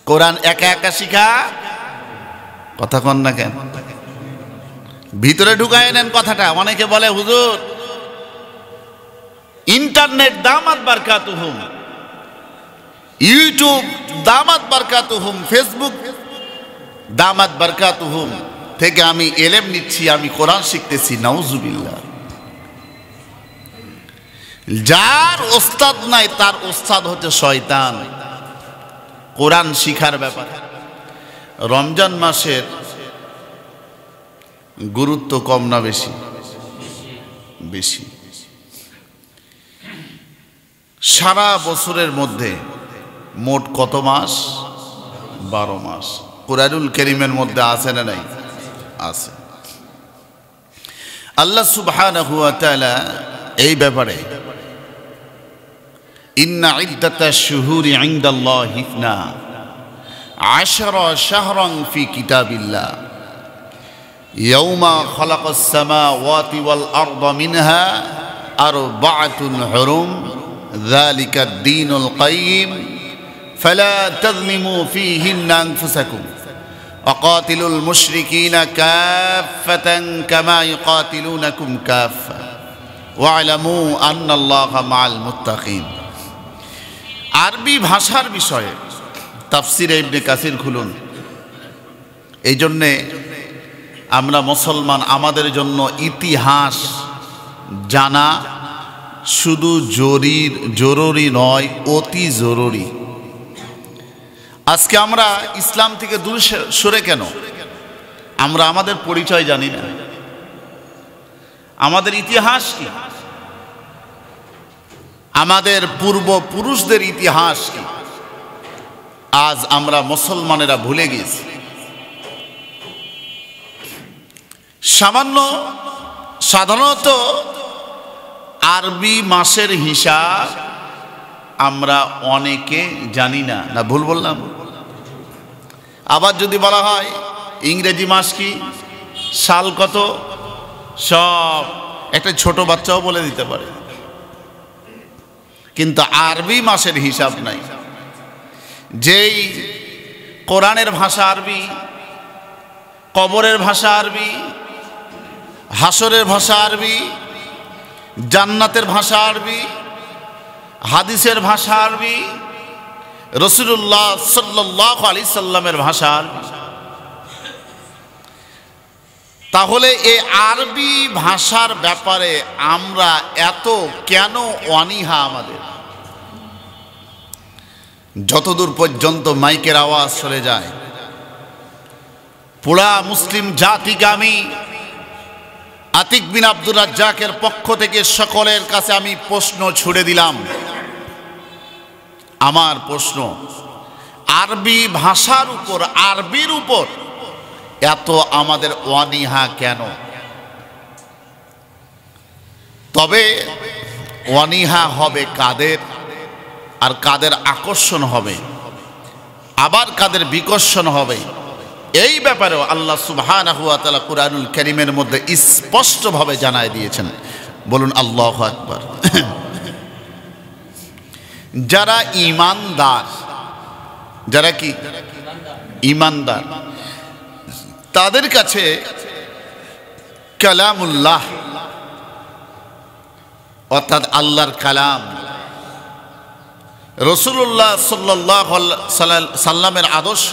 কোরআন একা একা শিখা কথা কন না কেন? ভিতরে ঢুকায় নেন কথাটা। অনেকে বলে হুজুর ইন্টারনেট দামাত বারকাতুহুম, ইউটিউব দামাত বারকাতুহুম, ফেসবুক দামাত বারকাতুহুম থেকে আমি এলেম নিচ্ছি, আমি কোরআন শিখতেছি। নাউজুবিল্লাহ। যার ওস্তাদ নাই তার ওস্তাদ হচ্ছে শয়তান। কোরআন শিখার ব্যাপার রমজান মাসের গুরুত্ব কম না বেশি? বেশি। সারা বছরের মধ্যে মোট কত মাস? 12 মাস। কুরআনুল কারীমের মধ্যে আছে না নাই? আছে। আল্লাহ সুবহানাহু ওয়া তাআলা এই ব্যাপারে ইন্না ইদ্দাতাশ শুহুরি ইনদাল্লাহি 12 শাহরান ফি কিতাবিল্লাহ ইয়াউমা খালাকাস সামাওয়াতি ওয়াল আরদা মিনহা আরবাআতুন হুরুম যালিকা ad-দীনুল কাইয়্যিম ফালা তাযলিমু ফীহিন্না আনফুসাকুম ওয়াকাতিলুল মুশরিকিনা কাফফাতান কামা ইউকাতিলুনাকুম কাফফা ওয়া'লামু আন্নাল্লাহা মা'আল মুত্তাকিন। আরবি ভাষার বিষয়ে তাফসিরে ইবনে কাসির খুলুন। এই জন্যে আমরা মুসলমান, আমাদের জন্য ইতিহাস জানা শুধু জরুরি নয়, অতি জরুরি। আজকে আমরা ইসলাম থেকে দূরে সরে কেন? আমরা আমাদের পরিচয় জানি না, আমাদের ইতিহাস কি, আমাদের পূর্বপুরুষদের ইতিহাস কি, আজ আমরা মুসলমানেরা ভুলে গেছি। সাধারণত আরবি মাসের হিসাব আমরা অনেকে জানি না। না ভুল বললাম? আবার যদি বলা হয় ইংরেজি মাস কি, সাল কত, সব একটা ছোট বাচ্চাও বলে দিতে পারে, কিন্তু আরবি মাসের হিসাব নাই। যেই কোরআনের ভাষা আরবি, কবরের ভাষা আরবি, হাসরের ভাষা আরবি, জান্নাতের ভাষা আরবি, হাদিসের ভাষা আরবি, রাসূলুল্লাহ সাল্লাল্লাহু আলাইহি সাল্লামের ভাষা আরবি। তাহলে এই আরবি ভাষার ব্যাপারে আমরা এত কেন অনীহা? আমাদের যতদূর পর্যন্ত মাইকের আওয়াজ চলে যায়, পুরা মুসলিম জাতিকে আমি আতিক বিন আব্দুর রাজ্জাকের পক্ষ থেকে সকলের কাছে আমি প্রশ্ন ছুড়ে দিলাম। আমার প্রশ্ন, আরবি ভাষার উপর, আরবির উপর এত আমাদের অনীহা কেন? তবে অনীহা হবে কাদের, আর কাদের আকর্ষণ হবে, আবার কাদের বিকর্ষণ হবে, এই ব্যাপারেও আল্লাহ সুবহানাহু ওয়া তাআলা কুরআনুল কারীমের মধ্যে স্পষ্টভাবে জানায় দিয়েছেন। বলুন আল্লাহু আকবার। যারা ঈমানদার, যারা কি ঈমানদার, তাদের কাছে কালামুল্লাহ অর্থাৎ আল্লাহর কালাম, রাসূলুল্লাহ সাল্লাল্লাহু আলাইহি সাল্লামের আদর্শ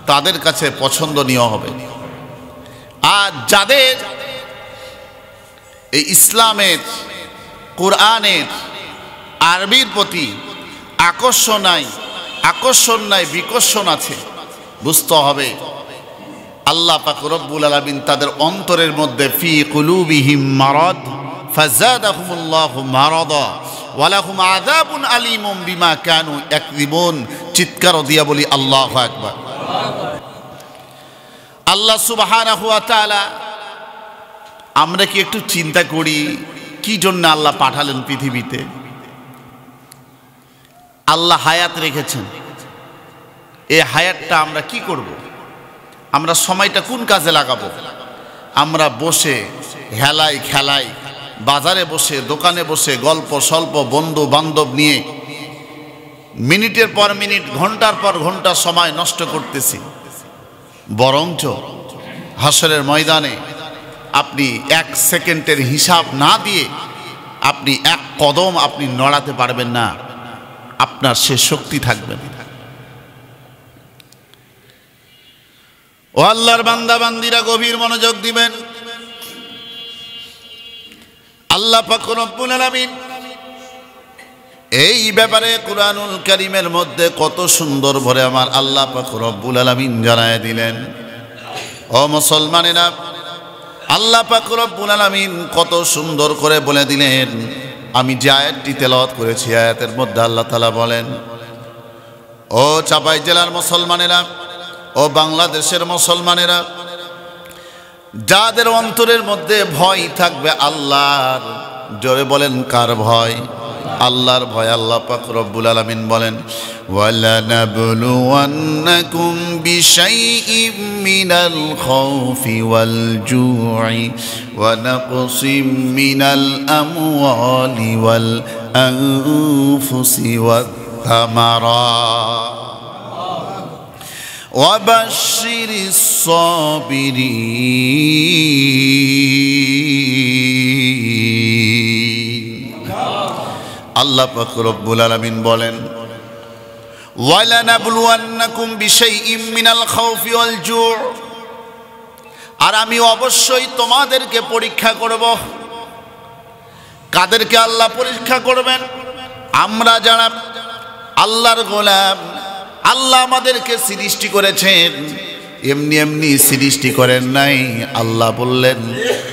তাদের কাছে পছন্দনীয় হবে। আর যাদের এই ইসলামের, কোরআনের, আরবির প্রতি আকর্ষণ নাই, বিকর্ষণ আছে, বুঝতে হবে আল্লাহ পাক রব্বুল আলামিন তাদের অন্তরের মধ্যে ফি কুলুবিহিম মারাদ ফাযাদাহুমুল্লাহু মারাদা ওয়া লাহুম আযাবুন আলীমুম বিমা কানু ইয়াকযিবুন। চিৎকার দিয়া বলি আল্লাহু আকবার। আল্লাহ সুবহানাহু ওয়া তাআলা, আমরা কি একটু চিন্তা করি কি জন্য আল্লাহ পাঠালেন পৃথিবীতে? আল্লাহ হায়াত রেখেছেন, এই হায়াতটা আমরা কি করব? আমরা সময়টা কোন কাজে লাগাবো? আমরা বসে হেলাই খেলাই, বাজারে বসে, দোকানে বসে, গল্প স্বল্প, বন্ধু বান্ধব নিয়ে মিনিটের পর মিনিট, ঘন্টার পর ঘন্টা সময় নষ্ট করতেছি, বরঞ্চ হাসরের ময়দানে আপনি 1 সেকেন্ডের হিসাব না দিয়ে আপনি 1 কদম আপনি নড়াতে পারবেন না, আপনার সে শক্তি থাকবে না। ও আল্লাহর বান্দা বান্দিরা, গভীর মনোযোগ দিবেন। আল্লাহ পাক রব্বুল আলামিন এই ব্যাপারে কুরআনুল কারীমের মধ্যে কত সুন্দর ভরে আমার আল্লাহ পাক রব্বুল আলামিন জানায় দিলেন। ও মুসলমানেরা, আল্লাহ পাক রব্বুল আলামিন কত সুন্দর করে বলে দিলেন। আমি যে আয়াতটি তেলাওয়াত করেছি, আয়াতের মধ্যে আল্লাহ তাআলা বলেন, ও চাপাই জেলার মুসলমানেরা, ও বাংলাদেশের মুসলমানেরা, যাদের অন্তরের মধ্যে ভয় থাকবে আল্লাহর, জোরে বলেন কার ভয়? আল্লাহর ভয়। আল্লাহ পাক রব্বুল আলামিন বলেন, ওয়ালানাবলুওয়ান্নাকুম বিশাইইম মিনাল খাউফি ওয়াল জু'i ওয়া নাকসিম মিনাল আমওয়ালি ওয়াল আনফুসি ওয়াত থামারাত ওয়াবাশশিরিস সাবিরিন। আল্লাহ পাক রব্বুল আলামিন বলেন, ওয়ালানাবলুওয়ান্নাকুম বিশাইইম মিনাল খাউফি ওয়াল জু', আর আমি অবশ্যই তোমাদেরকে পরীক্ষা করব। কাদেরকে আল্লাহ পরীক্ষা করবেন? আমরা যারা আল্লাহর গোলাম, আল্লাহ আমাদেরকে সৃষ্টি করেছেন, এমনি এমনি সৃষ্টি করেন নাই। আল্লাহ বললেন,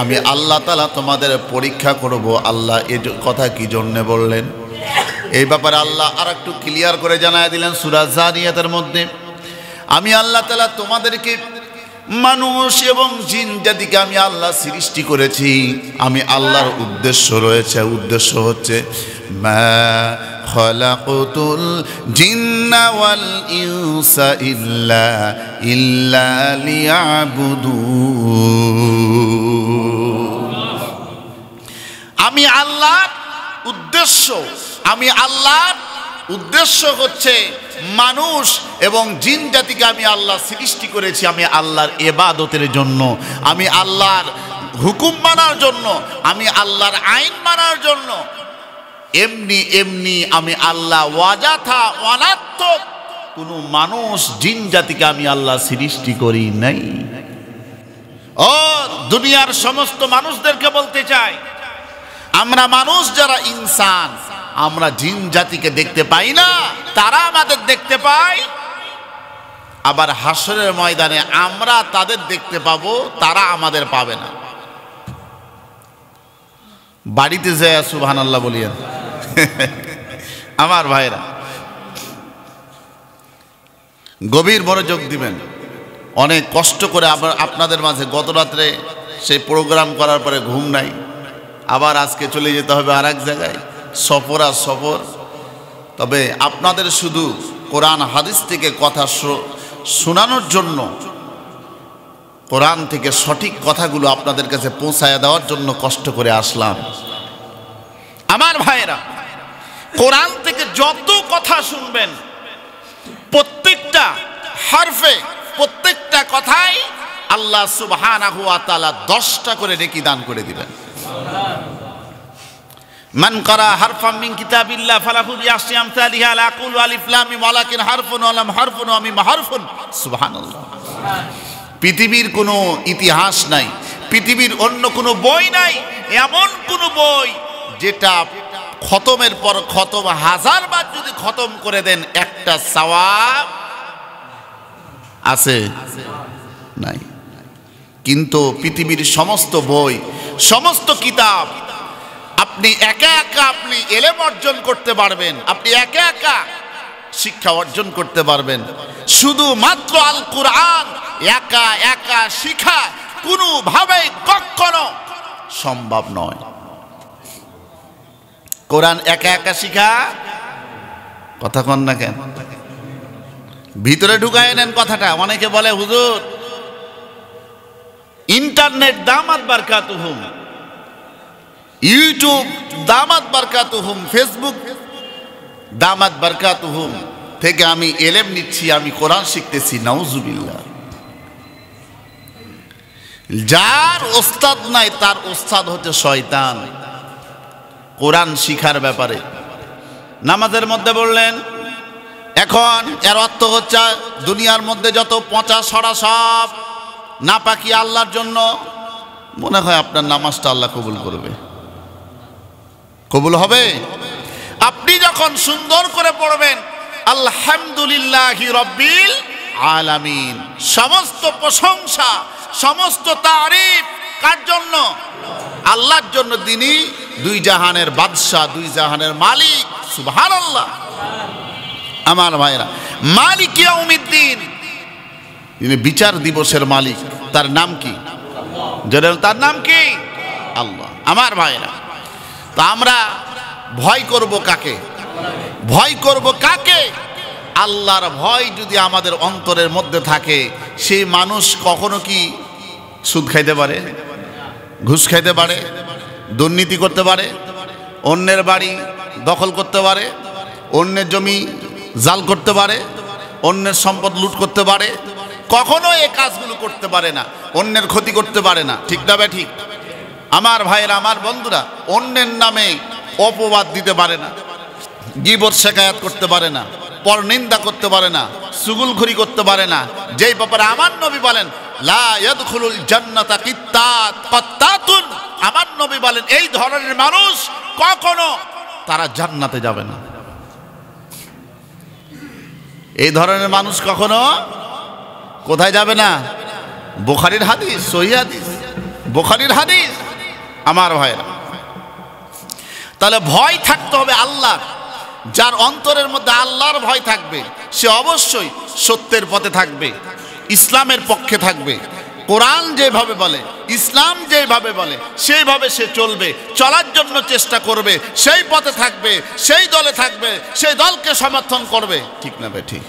আমি আল্লাহ তাআলা তোমাদের পরীক্ষা করব। আল্লাহ এই কথা কি জন্য বললেন? এই ব্যাপারে আল্লাহ আর একটু ক্লিয়ার করে জানায় দিলেন সূরা জারিয়াতের মধ্যে, আমি আল্লাহ তাআলা তোমাদেরকে, মানুষ এবং জিন জাতিকে আমি আল্লাহ সৃষ্টি করেছি। আমি আল্লাহর উদ্দেশ্য রয়েছে, উদ্দেশ্য হচ্ছে মা খালাকুতুল জিন্না ওয়াল ইনসা ইল্লা লিয়াবুদুন। আমি আল্লাহর উদ্দেশ্য হচ্ছে মানুষ এবং জিন জাতিকে আমি আল্লাহ সৃষ্টি করেছি আমি আল্লাহর ইবাদতের জন্য, আমি আল্লাহর হুকুম মানার জন্য, আমি আল্লাহর আইন মানার জন্য। এমনি এমনি আমি আল্লাহ ওয়াজাথা অনার্থক কোনো মানুষ জিন জাতিকে আমি আল্লাহ সৃষ্টি করি নাই। ও দুনিয়ার সমস্ত মানুষদেরকে বলতে চাই, আমরা মানুষ যারা ইনসান, আমরা জিন জাতিকে দেখতে পাই না, তারা আমাদের দেখতে পায়। আবার হাসরের ময়দানে আমরা তাদের দেখতে পাবো, তারা আমাদের পাবে না। বাড়িতে যায় সুবহানাল্লাহ বলিয়েন আমার ভাইরা, গভীর মনোযোগ দিবেন। অনেক কষ্ট করে আপনাদের মাঝে গত রাত্রে সেই প্রোগ্রাম করার পরে ঘুম নাই, আবার আজকে চলে যেতে হবে আর এক জায়গায়, সফর আর সফর। তবে আপনাদের শুধু কোরআন হাদিস থেকে কথা শোনানোর জন্য, কোরআন থেকে সঠিক কথাগুলো আপনাদের কাছে পৌঁছায় দেওয়ার জন্য কষ্ট করে আসলাম। আমার ভাইরা, কোরআন থেকে যত কথা শুনবেন, প্রত্যেকটা হারফে, প্রত্যেকটা কথাই আল্লাহ সুবহানাহু ওয়া তাআলা 10টা করে নেকি দান করে দিবেন। মান কারা হারফাম মিন কিতাবিল্লাহ ফালাহু বিআশরি আমসালিহা লা আকুলু আলিফ লাম মিম ওয়ালাকিন হারফুন ওয়া লাম হারফুন ওয়া মিম হারফুন। সুবহানাল্লাহ। পৃথিবীর কোনো ইতিহাস নাই, পৃথিবীর অন্য কোনো বই নাই, এমন কোনো বই যেটা খতমের পর খতম 1000 বার যদি খতম করে দেন একটা সওয়াব আছে? নাই। কিন্তু পৃথিবীর সমস্ত বই, সমস্ত কিতাব আপনি একা একা আপনি ইলম অর্জন করতে পারবেন, আপনি একা একা শিক্ষা অর্জন করতে পারবেন। শুধুমাত্র আল কোরআন একা একা শিখা কোনোভাবেই কখনো সম্ভব নয়। কোরআন একা একা শিখা, কথা কন না কেন? ভিতরে ঢুকায় নেন কথাটা। অনেকে বলে হুজুর ইন্টারনেট দামাত বারকাতুহুম, ইউটিউব দামাত বারকাতুহুম, ফেসবুক দামাত বারকাতুহুম থেকে আমি এলেম নিচ্ছি, আমি কোরআন শিখতেছি। নাউজুবিল্লাহ। যার ওস্তাদ নাই তার ওস্তাদ হচ্ছে শয়তান কোরআন শিখার ব্যাপারে। নামাজের মধ্যে বললেন, এখন এর অর্থ হচ্ছে দুনিয়ার মধ্যে যত পচা সরা সব নাপাকি আল্লাহর জন্য। মনে হয় আপনার নামাজটা আল্লাহ কবুল করবে? কবুল হবে? আপনি যখন সুন্দর করে পড়বেন আলহামদুলিল্লাহি রাব্বিল আলামিন, সমস্ত প্রশংসা সমস্ত তারিফ কার জন্য? আল্লাহর জন্য। তিনি দুই জাহানের বাদশা, দুই জাহানের মালিক। সুবহানাল্লাহ। আমার ভাইরা, মালিক ইয়াউমিদ্দিন, তিনি বিচার দিবসের মালিক। তার নাম কি? তার নাম কি? আল্লাহ। আমার ভাইরা, তা আমরা ভয় করব কাকে? ভয় করব কাকে? আল্লাহর ভয় যদি আমাদের অন্তরের মধ্যে থাকে, সেই মানুষ কখনো কি সুদ খাইতে পারে, ঘুষ খাইতে পারে, দুর্নীতি করতে পারে, অন্যের বাড়ি দখল করতে পারে, অন্যের জমি জাল করতে পারে, অন্যের সম্পদ লুট করতে পারে? কখনো এই কাজগুলো করতে পারে না, অন্যের ক্ষতি করতে পারে না। ঠিক না ঠিক? আমার ভাইয়েরা, আমার বন্ধুরা, অন্যের নামে অপবাদ দিতে পারে না, গীবত শিকায়াত করতে পারে না, পরনিন্দা করতে পারে না, চুগলখড়ি করতে পারে না। যেই ব্যাপারে আমার নবী বলেন লা ইয়াদখুলুল জান্নাতা কিত্তাতুন, আমার নবী বলেন এই ধরনের মানুষ কখনো তারা জান্নাতে যাবে না। এই ধরনের মানুষ কখনো কোথায় যাবে না? বুখারীর হাদিস, সহিহ হাদিস, বুখারীর হাদিস। আমার ভাইরা, তাহলে ভয় থাকতে হবে আল্লাহ। যার অন্তরের মধ্যে আল্লাহর ভয় থাকবে, সে অবশ্যই সত্যের পথে থাকবে, ইসলামের পক্ষে থাকবে। কোরআন যেভাবে বলে, ইসলাম যেভাবে বলে, সেইভাবে সে চলবে, চলার জন্য চেষ্টা করবে, সেই পথে থাকবে, সেই দলে থাকবে, সেই দলকে সমর্থন করবে। ঠিক না ভাই? ঠিক।